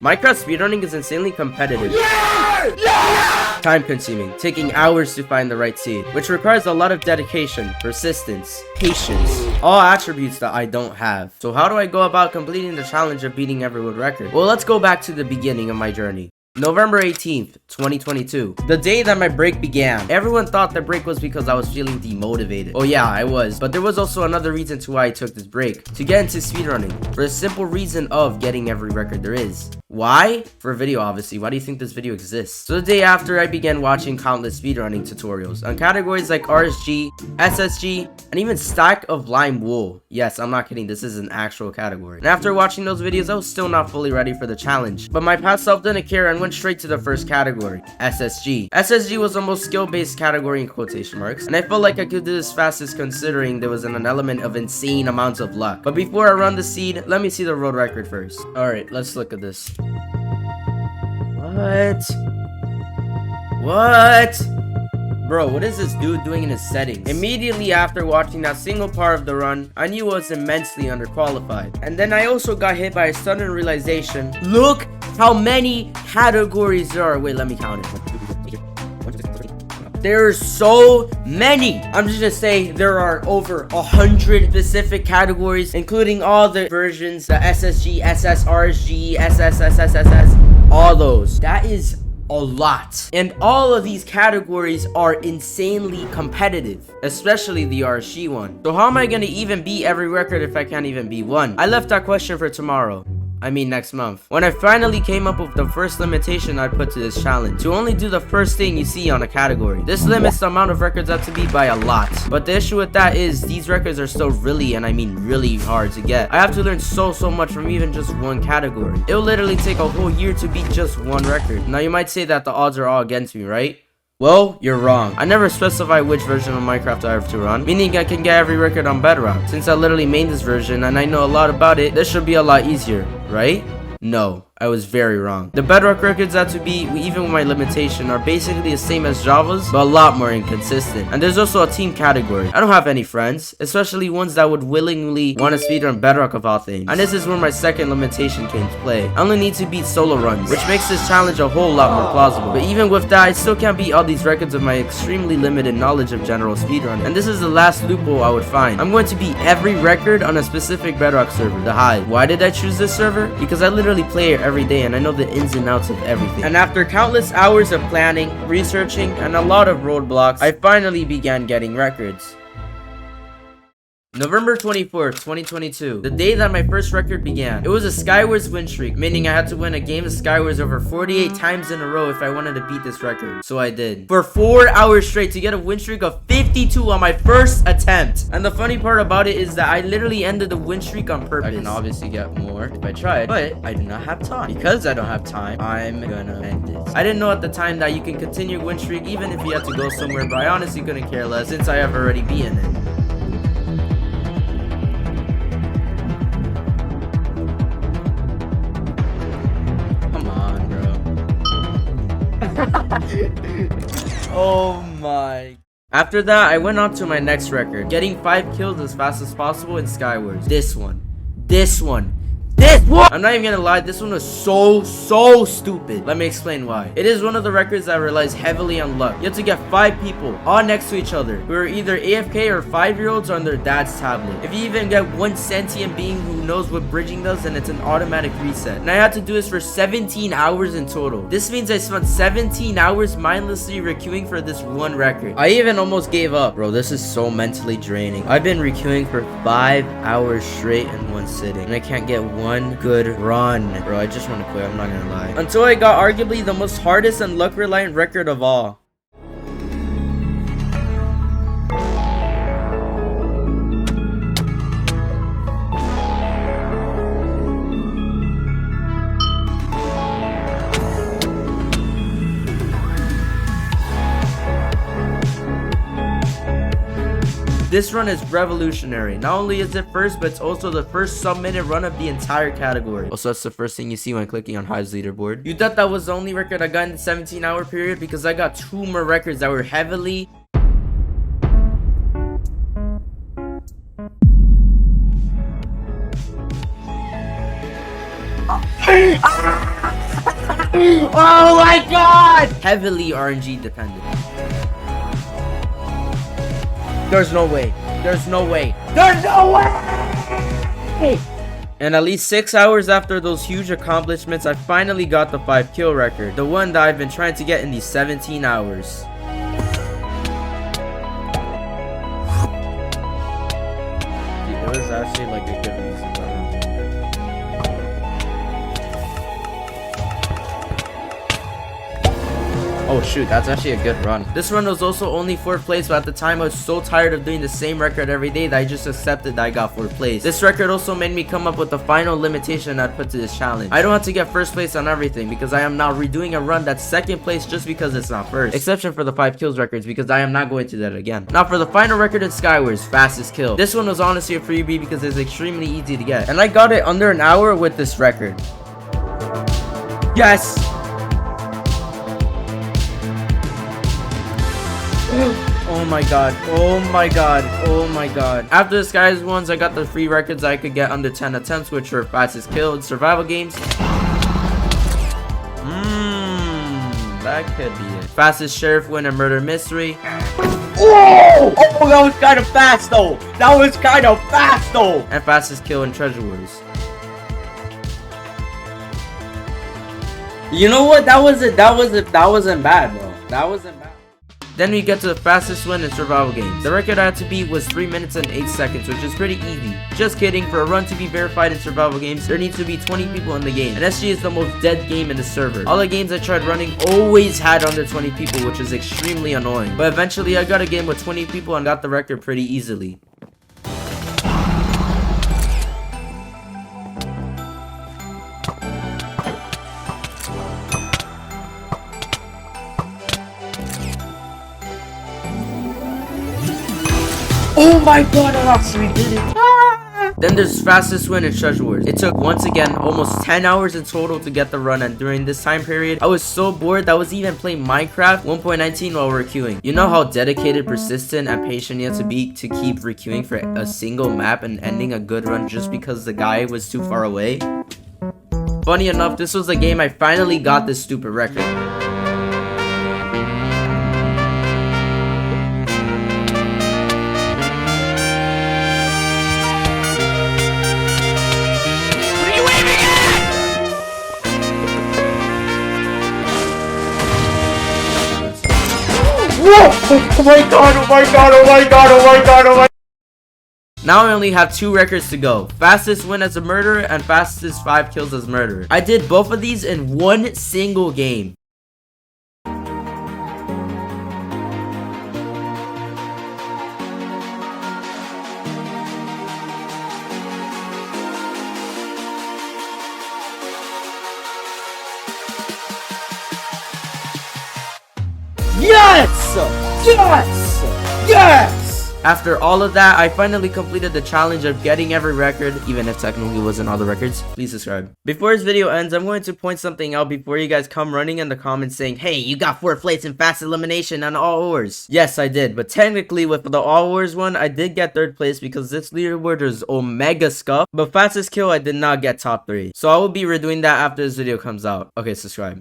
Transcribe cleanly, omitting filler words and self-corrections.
Minecraft speedrunning is insanely competitive, time consuming, taking hours to find the right seed, which requires a lot of dedication, persistence, patience, all attributes that I don't have. So how do I go about completing the challenge of beating every world record? Well, let's go back to the beginning of my journey. November 18th, 2022. The day that my break began. Everyone thought the break was because I was feeling demotivated. Oh yeah, I was. But there was also another reason to why I took this break. To get into speedrunning. For the simple reason of getting every record there is. Why? For a video, obviously. Why do you think this video exists? So the day after, I began watching countless speedrunning tutorials on categories like RSG, SSG, and even stack of lime wool. Yes, I'm not kidding. This is an actual category. And after watching those videos, I was still not fully ready for the challenge. But my past self didn't care and went straight to the first category, SSG. SSG was the most skill-based category in quotation marks, and I felt like I could do this fastest considering there was an element of insane amounts of luck. But before I run the seed, let me see the world record first. Alright, let's look at this. What? Bro, what is this dude doing in his settings? Immediately after watching that single part of the run, I knew I was immensely underqualified. And then I also got hit by a sudden realization. Look how many categories there are. Wait, let me count it. There's so many. I'm just gonna say there are over 100 specific categories, including all the versions, the SSG, SS, RSG, SSSSSS, all those. That is a lot. And all of these categories are insanely competitive, especially the RSG one. So how am I gonna even beat every record if I can't even beat one? I left that question for tomorrow. I mean next month, when I finally came up with the first limitation I put to this challenge, to only do the first thing you see on a category. This limits the amount of records up to beat by a lot. But the issue with that is these records are still really, and I mean really hard to get. I have to learn so much from even just one category. It'll literally take a whole year to beat just one record. Now you might say that the odds are all against me, right? Well, you're wrong. I never specify which version of Minecraft I have to run, meaning I can get every record on Bedrock. Since I literally made this version and I know a lot about it, this should be a lot easier, right? No, I was very wrong. The Bedrock records I have to beat, even with my limitation, are basically the same as Java's, but a lot more inconsistent. And there's also a team category. I don't have any friends, especially ones that would willingly want to speedrun Bedrock of all things. And this is where my second limitation came to play. I only need to beat solo runs, which makes this challenge a whole lot more plausible. But even with that, I still can't beat all these records with my extremely limited knowledge of general speedrunning. And this is the last loophole I would find. I'm going to beat every record on a specific Bedrock server, the Hive. Why did I choose this server? Because I literally play it every day and I know the ins and outs of everything. And after countless hours of planning, researching, and a lot of roadblocks, I finally began getting records. November 24th, 2022, the day that my first record began. It was a Skywars win streak, meaning I had to win a game of Skywars over 48 times in a row if I wanted to beat this record. So I did. For 4 hours straight to get a win streak of 52 on my first attempt. And the funny part about it is that I literally ended the win streak on purpose. I can obviously get more if I tried, but I do not have time. Because I don't have time, I'm gonna end this. I didn't know at the time that you can continue win streak even if you had to go somewhere, but I honestly couldn't care less since I have already beaten it. Oh my. After that, I went on to my next record, getting 5 kills as fast as possible in Skywars. This one. I'm not even gonna lie, this one was so stupid. Let me explain why. It is one of the records that relies heavily on luck. You have to get 5 people all next to each other who are either AFK or 5-year-olds on their dad's tablet. If you even get one sentient being who knows what bridging does, then it's an automatic reset. And I had to do this for 17 hours in total. This means I spent 17 hours mindlessly requeuing for this one record. I even almost gave up. Bro, this is so mentally draining. I've been requeuing for 5 hours straight in one sitting, and I can't get one good run. Bro, I just want to quit, I'm not gonna lie. Until I got arguably the most hardest and luck reliant record of all. This run is revolutionary. Not only is it first, but it's also the first sub-minute run of the entire category. Also, that's the first thing you see when clicking on Hive's leaderboard. You thought that was the only record I got in the 17-hour period? Because I got 2 more records that were heavily Oh my god! Heavily RNG dependent. There's no way. There's no way. There's no way! And at least 6 hours after those huge accomplishments, I finally got the 5 kill record. The one that I've been trying to get in these 17 hours. Dude, there was actually like a good reason. Oh shoot, that's actually a good run. This run was also only 4th place, but at the time I was so tired of doing the same record every day that I just accepted that I got 4th place. This record also made me come up with the final limitation I'd put to this challenge. I don't have to get 1st place on everything because I am now redoing a run that's 2nd place just because it's not 1st. Exception for the 5 kills records because I am not going to do that again. Now for the final record in Skywars, fastest kill. This one was honestly a freebie because it's extremely easy to get. And I got it under an hour with this record. Yes! Oh my god, oh my god, oh my god. After the Skywars ones, I got the free records I could get under 10 attempts, which were fastest kill in survival games. That could be it. Fastest sheriff win in murder mystery. Oh, that was kind of fast though. That was kind of fast though. And fastest kill in Treasure Wars. You know what? That wasn't bad though. That wasn't bad. Then we get to the fastest win in survival games. The record I had to beat was 3 minutes and 8 seconds, which is pretty easy. Just kidding, for a run to be verified in survival games, there needs to be 20 people in the game. And SG is the most dead game in the server. All the games I tried running always had under 20 people, which is extremely annoying. But eventually I got a game with 20 people and got the record pretty easily. Oh my god, I actually did it! Then there's fastest win in Treasure Wars. It took, once again, almost 10 hours in total to get the run, and during this time period, I was so bored that I was even playing Minecraft 1.19 while requeuing. You know how dedicated, persistent, and patient you have to be to keep requeuing for a single map and ending a good run just because the guy was too far away? Funny enough, this was the game I finally got this stupid record. Oh my god, oh my god, oh my god, oh my god, oh my god. Now I only have 2 records to go. Fastest win as a murderer and fastest 5 kills as murderer. I did both of these in one single game. Yes! Yes! Yes! After all of that, I finally completed the challenge of getting every record, even if technically it wasn't all the records. Please subscribe. Before this video ends, I'm going to point something out before you guys come running in the comments saying, hey, you got 4th place in fast elimination on all wars. Yes, I did, but technically with the all wars one, I did get 3rd place because this leaderboard is omega scuff, but fastest kill, I did not get top 3. So I will be redoing that after this video comes out. Okay, subscribe.